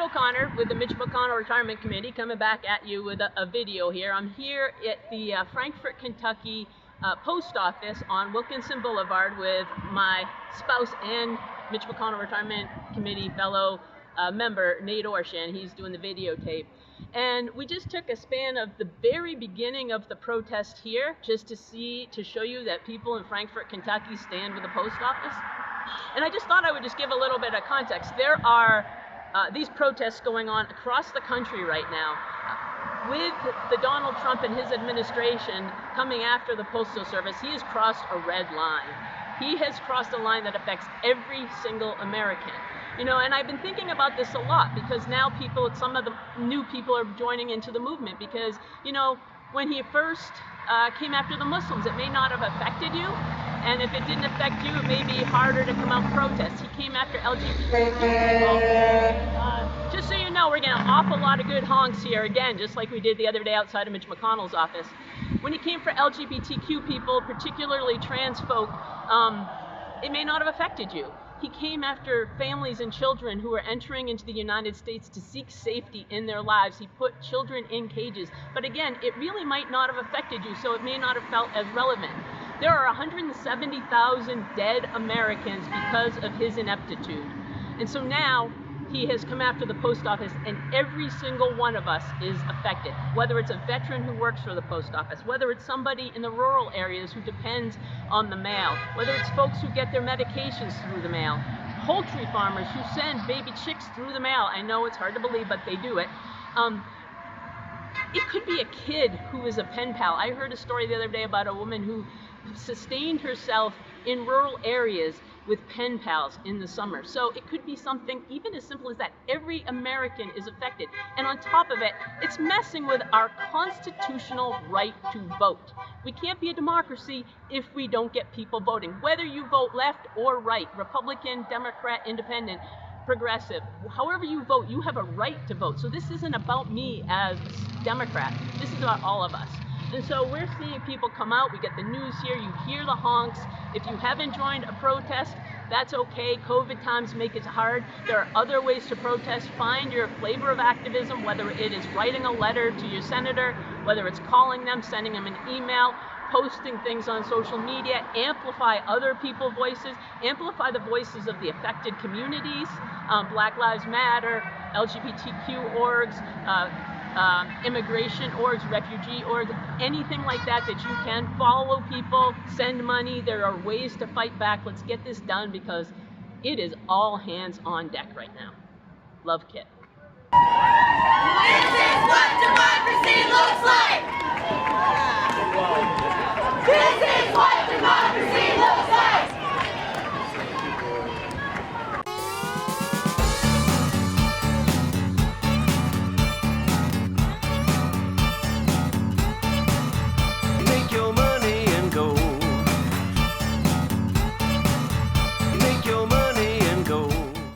O'Connor with the Mitch McConnell Retirement Committee coming back at you with a video here. I'm here at the Frankfort, Kentucky post office on Wilkinson Boulevard with my spouse and Mitch McConnell Retirement Committee fellow member Nate Orshan. He's doing the videotape. And we just took a span of the very beginning of the protest here just to show you that people in Frankfort, Kentucky stand with the post office. And I just thought I would just give a little bit of context. There are these protests going on across the country right now. With the Donald Trump and his administration coming after the Postal Service, he has crossed a red line. He has crossed a line that affects every single American. You know, and I've been thinking about this a lot because now some of the new people are joining into the movement because, you know, when he first came after the Muslims, it may not have affected you. And if it didn't affect you, it may be harder to come out and protest. He came after LGBT people. Just so you know, we're getting an awful lot of good honks here again, just like we did the other day outside of Mitch McConnell's office. When he came for LGBTQ people, particularly trans folk, it may not have affected you. He came after families and children who were entering into the United States to seek safety in their lives. He put children in cages. But again, it really might not have affected you, so it may not have felt as relevant. There are 170,000 dead Americans because of his ineptitude. And so now he has come after the post office, and every single one of us is affected. Whether it's a veteran who works for the post office, whether it's somebody in the rural areas who depends on the mail, whether it's folks who get their medications through the mail, poultry farmers who send baby chicks through the mail. I know it's hard to believe, but they do it. It could be a kid who is a pen pal. I heard a story the other day about a woman who sustained herself in rural areas with pen pals in the summer. So it could be something even as simple as that. Every American is affected. And on top of it, it's messing with our constitutional right to vote. We can't be a democracy if we don't get people voting. Whether you vote left or right, Republican, Democrat, Independent, progressive, however you vote, you have a right to vote. So this isn't about me as a Democrat. This is about all of us. And so we're seeing people come out. We get the news here. You hear the honks. If you haven't joined a protest, that's okay. COVID times make it hard. There are other ways to protest. Find your flavor of activism, whether it is writing a letter to your senator, whether it's calling them, sending them an email, posting things on social media. Amplify other people's voices. Amplify the voices of the affected communities, Black Lives Matter, LGBTQ orgs, immigration orgs, refugee orgs, anything like that that you can. Follow people, send money. There are ways to fight back. Let's get this done because it is all hands on deck right now. Love, Kit. This is what democracy looks like! This is what